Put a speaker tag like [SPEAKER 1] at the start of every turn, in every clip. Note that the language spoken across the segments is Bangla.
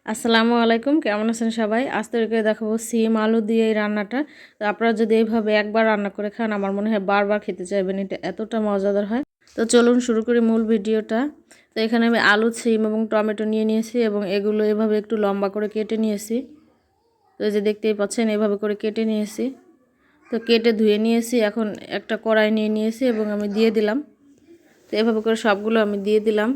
[SPEAKER 1] আসসালামু আলাইকুম, কেমন আছেন সবাই? আজ তৈরি করে দেখাবো সিম আলু দিয়ে এই রান্নাটা। তো আপনারা যদি এইভাবে একবার রান্না করে খান, আমার মনে হয় বারবার খেতে চাইবেন। এটা এতটা মজাদার হয়। তো চলুন শুরু করি মূল ভিডিওটা। তো এখানে আমি আলু, সিম এবং টমেটো নিয়ে নিয়েছি এবং এগুলো এভাবে একটু লম্বা করে কেটে নিয়েছি। তো এই যে দেখতেই পাচ্ছেন, এভাবে করে কেটে নিয়েছি। তো কেটে ধুয়ে নিয়েছি। এখন একটা কড়াই নিয়ে নিয়েছি এবং আমি দিয়ে দিলাম। তো এভাবে করে সবগুলো আমি দিয়ে দিলাম।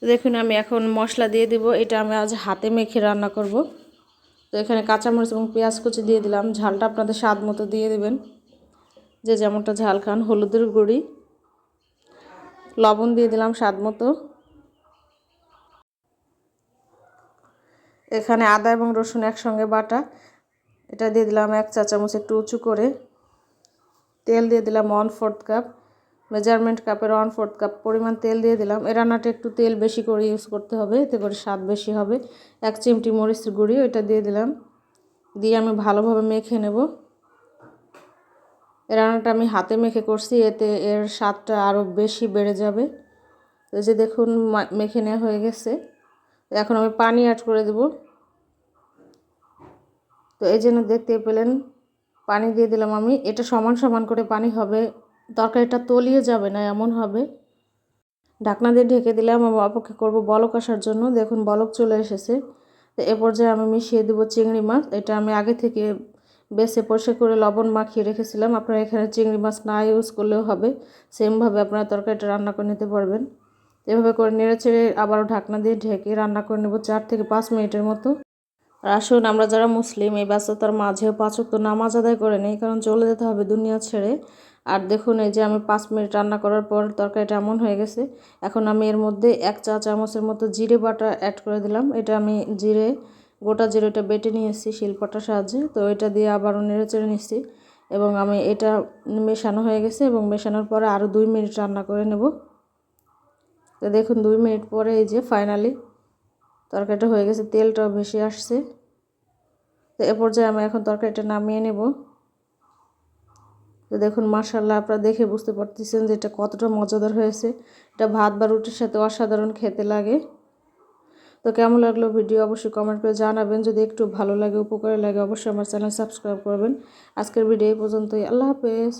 [SPEAKER 1] দেখুন আমি এখন মশলা দিয়ে দিব। এটা আমি আজ হাতে মেখে রান্না করব। তো এখানে কাঁচামরিচ এবং পেঁয়াজ কুচি দিয়ে দিলাম। ঝালটা আপনাদের স্বাদ মতো দিয়ে দেবেন, যে যেমনটা ঝাল খান। হলুদের গুঁড়ি, লবণ দিয়ে দিলাম স্বাদ মতো। এখানে আদা এবং রসুন একসঙ্গে বাটা, এটা দিয়ে দিলাম 1 চা চামচ একটু উঁচু করে। তেল দিয়ে দিলাম 1/4 কাপ, মেজারমেন্ট কাপের 1/4 কাপ পরিমাণ তেল দিয়ে দিলাম। এই রান্নাটা একটু তেল বেশি করে ইউজ করতে হবে, এতে করে স্বাদ বেশি হবে। 1 চিমটি মরিচের গুঁড়ি, ওইটা দিয়ে দিলাম। দিয়ে আমি ভালোভাবে মেখে নেব। এই রান্নাটা আমি হাতে মেখে করছি, এতে এর স্বাদটা আরও বেশি বেড়ে যাবে। তো যে দেখুন মেখে নেওয়া হয়ে গেছে। এখন আমি পানি অ্যাড করে দেব। তো এই জন্য দেখতে পেলেন পানি দিয়ে দিলাম আমি। এটা সমান সমান করে পানি হবে, তরকারিটা তলিয়ে যাবে না এমন হবে। ঢাকনা দিয়ে ঢেকে দিলাম। আমি অপেক্ষা করব বলক আসার জন্য। দেখুন বলক চলে এসেছে। তো এ পর্যায়ে আমি মিশিয়ে দেবো চিংড়ি মাছ। এটা আমি আগে থেকে বেছে পরিষ্কার করে লবণ মাখিয়ে রেখেছিলাম। আপনারা এখানে চিংড়ি মাছ না ইউজ করলেও হবে, সেমভাবে আপনারা তরকারিটা রান্না করে নিতে পারবেন। এভাবে করে নেড়ে চেড়ে আবারও ঢাকনা দিয়ে ঢেকে রান্না করে নেব 4 থেকে 5 মিনিটের মতো। আর আসুন আমরা যারা মুসলিম এই ব্যস্ততার মাঝেও 5 ওয়াক্ত নামাজ আদায় করে নেই, কারণ চলে যেতে হবে দুনিয়া ছেড়ে। আর দেখুন এই যে আমি 5 মিনিট রান্না করার পর তরকারিটা এমন হয়ে গেছে। এখন আমি এর মধ্যে 1 চা চামচের মতো জিরে বাটা অ্যাড করে দিলাম। এটা আমি গোটা জিরেটা বেটে নিয়েছি শিলপাটার সাহায্যে। তো এটা দিয়ে আবারও নেড়ে চেড়ে নিচ্ছি এবং আমি এটা মেশানো হয়ে গেছে এবং মেশানোর পরে আরও 2 মিনিট রান্না করে নেব। তো দেখুন 2 মিনিট পরে এই যে ফাইনালি তরকারিটা হয়ে গেছে, তেলটাও ভেসে আসছে। তো এ পর্যায়ে আমি এখন তরকারিটা নামিয়ে নেব। তো দেখুন মাশাআল্লাহ, আপনারা দেখে বুঝতে পারতেছেন যে এটা কতটা মজাদার হয়েছে। এটা ভাত বা রুটির সাথে অসাধারণ খেতে লাগে। তো কেমন লাগলো ভিডিও অবশ্যই কমেন্ট করে জানাবেন। যদি একটু ভালো লাগে, উপকারে লাগে, অবশ্যই আমার চ্যানেল সাবস্ক্রাইব করবেন। আজকের ভিডিও এই পর্যন্তই। আল্লাহ হাফেজ।